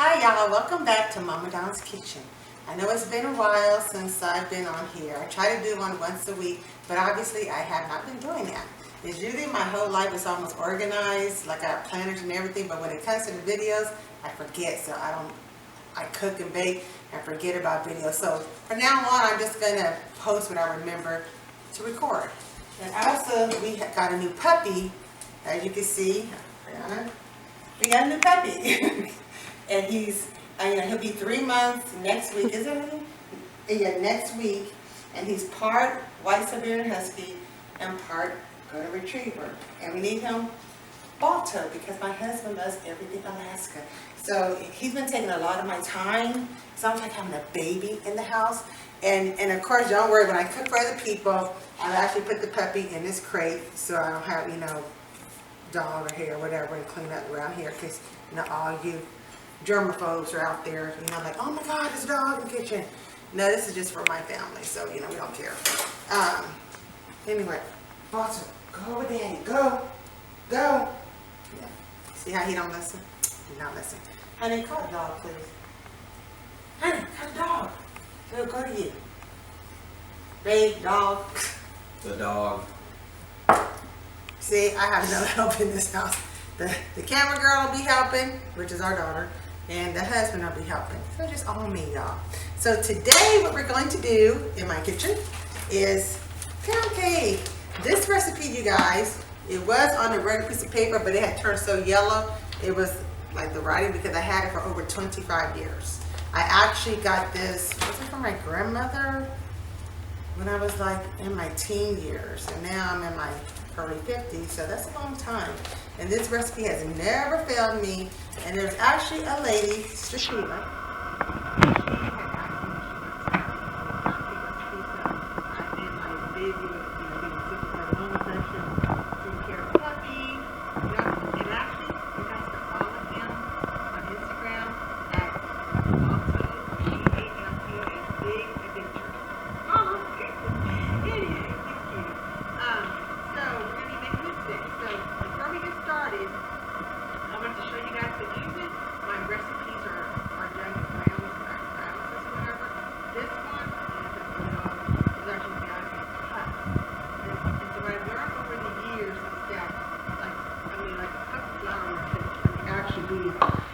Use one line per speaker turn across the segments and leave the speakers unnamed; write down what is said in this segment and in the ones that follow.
Hi y'all, welcome back to Mama Don's Kitchen. I know it's been a while since I've been on here. I try to do one once a week, but obviously I have not been doing that. It's usually my whole life is almost organized, like I have planners and everything, but when it comes to the videos, I forget, so I cook and bake and forget about videos. So from now on, I'm just gonna post what I remember to record. And also, we got a new puppy, as you can see. We got a new puppy. And he'll be 3 months next week, isn't it? Yeah, next week. And he's part white Siberian Husky and part Golden Retriever. And we need him Balto because my husband loves everything Alaska. So he's been taking a lot of my time. It sounds like having a baby in the house. And of course, don't worry, when I cook for other people, I actually put the puppy in this crate so I don't have, dog or hair or whatever and clean up around here because, all you germaphobes are out there, like, oh my God, there's a dog in the kitchen. No, this is just for my family, so, we don't care. Anyway, Balto, go with Daddy, go. Yeah. See how he don't listen? He not listen. Honey, call the dog, please. Honey, call the dog. He'll go to you. Babe, dog.
The dog.
See, I have no help in this house. The camera girl will be helping, which is our daughter, and the husband will be helping. So just all me, y'all. So today what we're going to do in my kitchen is pound cake. This recipe, you guys, it was on a red piece of paper, but it had turned so yellow, it was like the writing because I had it for over 25 years. I actually got this, was it from my grandmother? When I was like in my teen years, and now I'm in my early 50s, so that's a long time. And this recipe has never failed me. And there's actually a lady, Sister Sheila.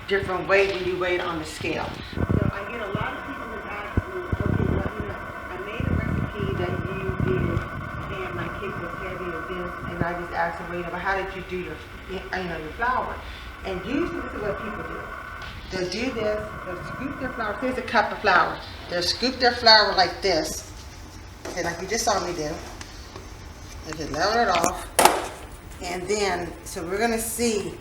Different weight when you weigh it on the scale. So I get a lot of people that ask me, okay, let me know. I made a recipe that you did and my cake was heavy or this, and I just asked them, well, but how did you do your flour? And usually this is what people do. They'll do this, they'll scoop their flour. Here's a cup of flour. They'll scoop their flour like this, okay, like you just saw me do. They just level it off. And then, so we're gonna see,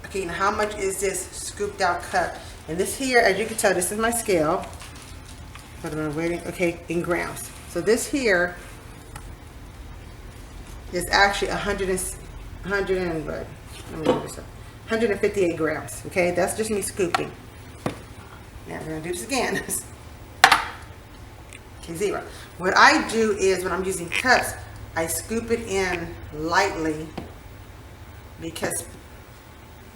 okay, now how much is this scooped out cup? And this here, as you can tell, this is my scale. What am I waiting? Okay, in grams. So this here is actually 158 grams. Okay, that's just me scooping. Now we're gonna do this again. Okay, 0. What I do is when I'm using cups, I scoop it in lightly because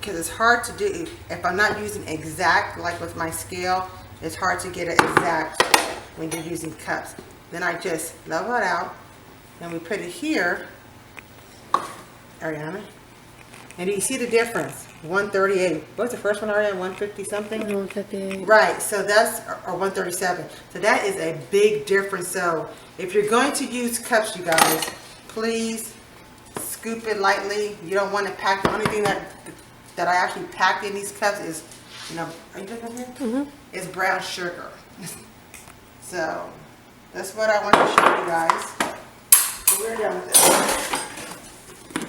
it's hard to do if I'm not using exact, like with my scale. It's hard to get it exact when you're using cups. Then I just level it out and we put it here, Ariana, and do you see the difference? 138. What's the first one, Ariana? 150 something?
158.
Right, so that's, or 137. So that is a big difference. So if you're going to use cups, you guys, please scoop it lightly. You don't want to pack. The only thing that I actually pack in these cups is, are you looking here?
Mm-hmm.
Is brown sugar. So that's what I want to show you guys. So we're done with this.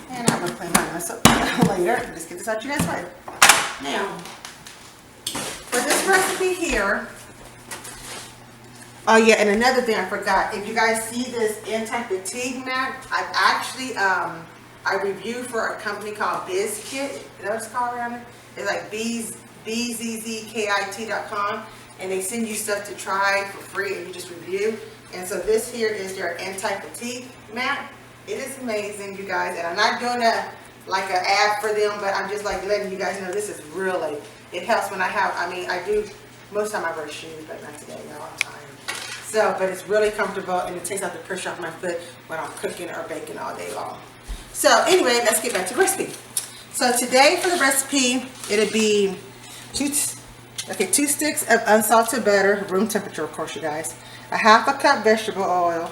And I'm going to clean my mess up later. Just get this out you guys later. Now, for this recipe here, oh yeah, and another thing I forgot. If you guys see this anti-fatigue mat, I've actually, I reviewed for a company called BizKit. Is that what it's called around here? It's like bzzkit.com, and they send you stuff to try for free and you just review. And so this here is their anti-fatigue mat. It is amazing, you guys, and I'm not doing like an ad for them, but I'm just like letting you guys know this is really It helps when I have, I do, most of the time I wear shoes, but not today, no, I'm tired. So, but it's really comfortable and it takes out the pressure off my foot when I'm cooking or baking all day long. So anyway, let's get back to the recipe. So today for the recipe, it'll be 2 sticks of unsalted butter, room temperature of course you guys, a half a cup vegetable oil,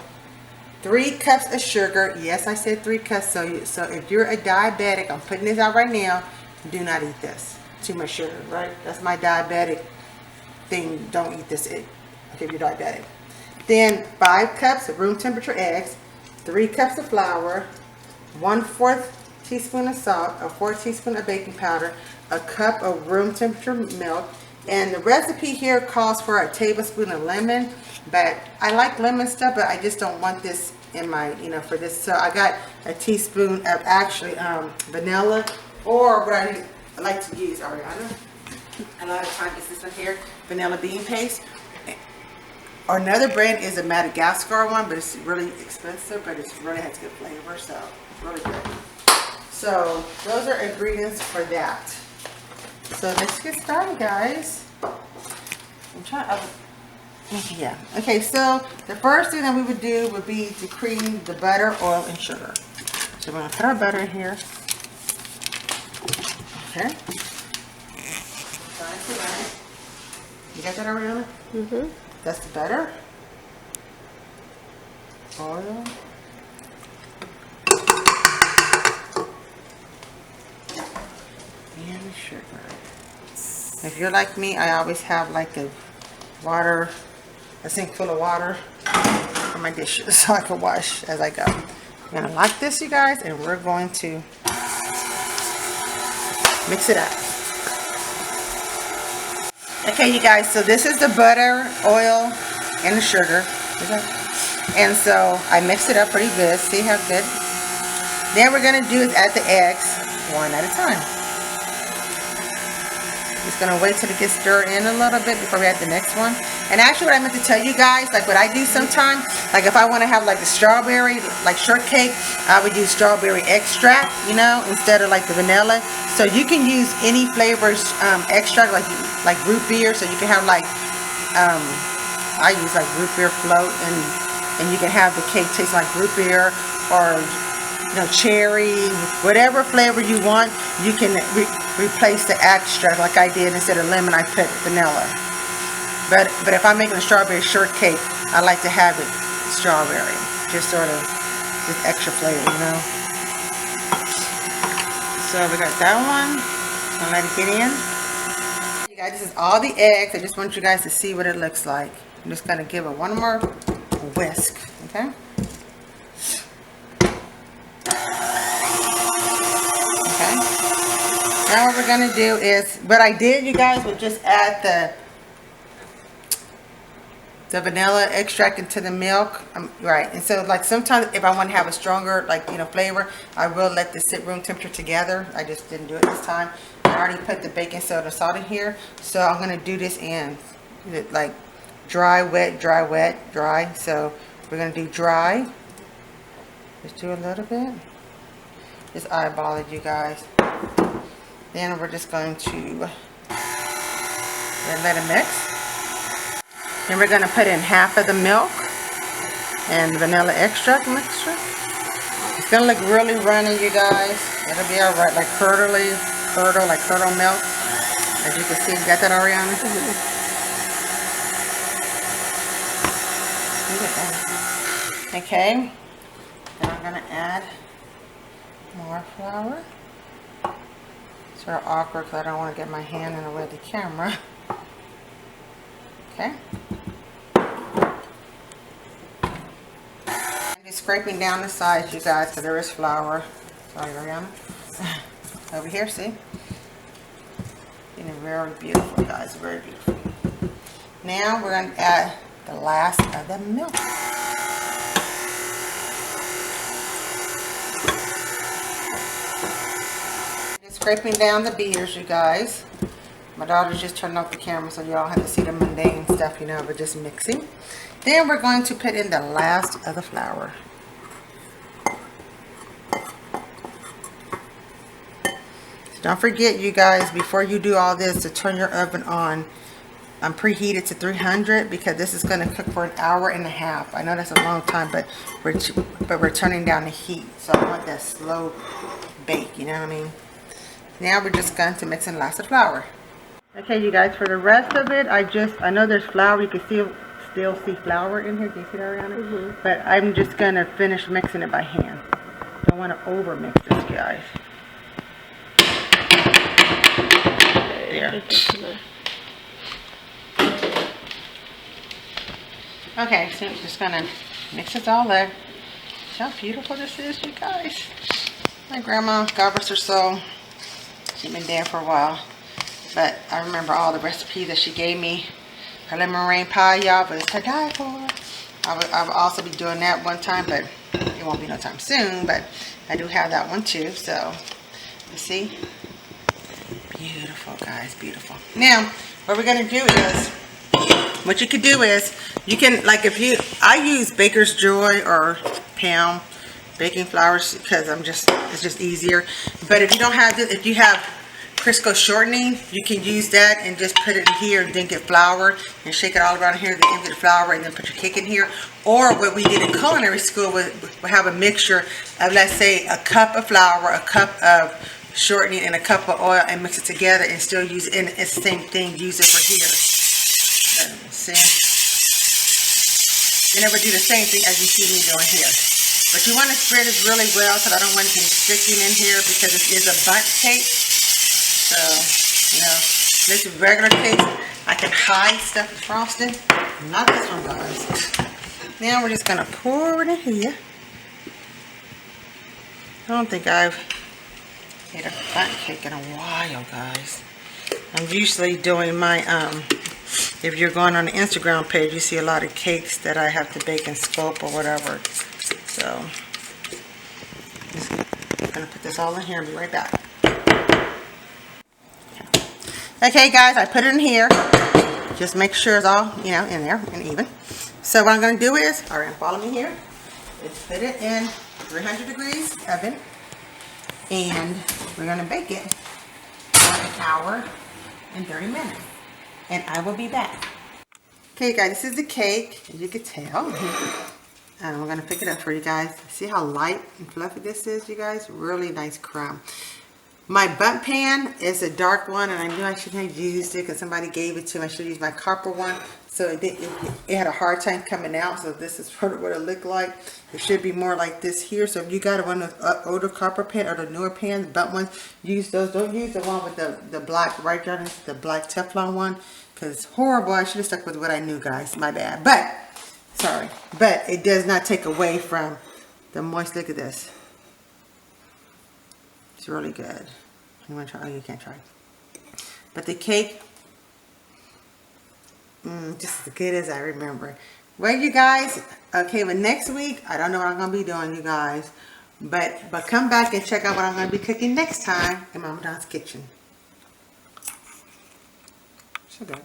3 cups of sugar. Yes, I said 3 cups. So if you're a diabetic, I'm putting this out right now, do not eat this. Too much sugar, right? That's my diabetic thing. Don't eat this if you're diabetic. Then 5 cups of room temperature eggs, 3 cups of flour, 1/4 teaspoon of salt, a 4 teaspoon of baking powder, a cup of room temperature milk. And the recipe here calls for a tablespoon of lemon, but I like lemon stuff, but I just don't want this in my, for this. So I got a teaspoon of actually vanilla, or what I like to use, Ariana, a lot of times it's this one here, vanilla bean paste. Or another brand is a Madagascar one, but it's really expensive, but it really has good flavor, so really good. So those are ingredients for that. So let's get started, guys. I'm trying. Yeah. Okay. So the first thing that we would do would be to cream the butter, oil, and sugar. So we're gonna put our butter in here. Okay. You got that, Ariana? Mm-hmm. That's the butter, oil, and the sugar. If you're like me, I always have like a sink full of water for my dishes so I can wash as I go. I'm gonna lock this, you guys, and we're going to mix it up. Okay, you guys, so this is the butter, oil, and the sugar. And so I mixed it up pretty good. See how good? Then we're going to do is add the eggs one at a time. Just going to wait till it gets stirred in a little bit before we add the next one. And actually what I meant to tell you guys, like what I do sometimes, like if I want to have like the strawberry, like shortcake, I would use strawberry extract, instead of like the vanilla. So you can use any flavors extract, like root beer. So you can have like, I use like root beer float, and you can have the cake taste like root beer or cherry, whatever flavor you want. You can replace the extract like I did. Instead of lemon, I put vanilla. But if I'm making a strawberry shortcake, I like to have it strawberry, just sort of just extra flavor, So we got that one. I'll let it get in. You guys, this is all the eggs. I just want you guys to see what it looks like. I'm just gonna give it one more whisk, okay? Okay. Now what we're gonna do is, what I did, you guys, would just add the vanilla extract into the milk, right? And so like sometimes if I want to have a stronger flavor, I will let this sit room temperature together. I just didn't do it this time. I already put the baking soda and salt in here, so I'm going to do this in like dry, wet, dry, wet, dry. So we're going to do dry. Just do a little bit. Just eyeball it, you guys. Then we're just going to let it mix. Then we're going to put in half of the milk and vanilla extract mixture. It's going to look really runny, you guys. It'll be alright, like curdle milk. As you can see, you got that, Ariana? Okay. Then I'm going to add more flour. It's sort of awkward because I don't want to get my hand in the way of the camera. Okay. I'm scraping down the sides, you guys, because there is flour. Sorry, Ariana. Over here, see? Getting very beautiful, guys. Very beautiful. Now we're going to add the last of the milk. Just scraping down the beaters, you guys. My daughter's just turned off the camera so y'all have to see the mundane stuff, but just mixing. Then we're going to put in the last of the flour. Don't forget, you guys, before you do all this, to turn your oven on. I'm preheated to 300 because this is going to cook for an hour and a half. I know that's a long time, but we're turning down the heat, so I want that slow bake. You know what I mean? Now we're just going to mix in lots of flour. Okay, you guys, for the rest of it, I know there's flour. You can still see flour in here. Can you see that, Ariana? But I'm just going to finish mixing it by hand. Don't want to over mix this, guys. There. Okay, so I'm just gonna mix it all up. See how beautiful this is, you guys. My grandma, God rest her soul, she's been dead for a while, but I remember all the recipes that she gave me. Her lemon meringue pie, y'all, but it's to die for. I will also be doing that one time, but it won't be no time soon. But I do have that one too. So you see, beautiful, guys, beautiful. Now, what we're gonna do is, what you could do is, you can, like, I use Baker's Joy or Pam baking flours because it's just easier. But if you don't have this, if you have Crisco shortening, you can use that and just put it in here and then get flour and shake it all around here, then empty the flour and then put your cake in here. Or what we did in culinary school, we have a mixture of, let's say, a cup of flour, a cup of shortening, and a cup of oil, and mix it together and still use it. And it's the same thing, use it for here. See? You never do the same thing as you see me doing here. But you want to spread it really well so I don't want anything sticking in here because it is a bundt cake. So, you know, this is regular cake. I can hide stuff with frosting. Not this one, guys. Now we're just going to pour it in here. I don't think I've made a bundt cake in a while, guys. I'm usually doing my, if you're going on the Instagram page, you see a lot of cakes that I have to bake in scope or whatever. So, just going to put this all in here and be right back. Okay, guys, I put it in here. Just make sure it's all, you know, in there and even. So what I'm going to do is, all right, follow me here. Let's put it in 300 degrees oven. And we're going to bake it for an hour and 30 minutes. And I will be back. Okay, guys, this is the cake, as you can tell. And I'm going to pick it up for you guys. See how light and fluffy this is, you guys? Really nice crumb. My bundt pan is a dark one, and I knew I shouldn't have used it because somebody gave it to me. I should use my copper one. So it had a hard time coming out. So this is what it looked like. It should be more like this here. So if you got one of those older copper pan or the newer pans, bundt ones, use those. Don't use the one with the black right down, the black Teflon one, because it's horrible. I should have stuck with what I knew, guys. My bad. But sorry, but it does not take away from the moist. Look at this. It's really good. You want to try? Oh, you can't try. But the cake, just as good as I remember. Well, you guys, okay, but next week, I don't know what I'm going to be doing, you guys. But come back and check out what I'm going to be cooking next time in Mama Don's kitchen. So good.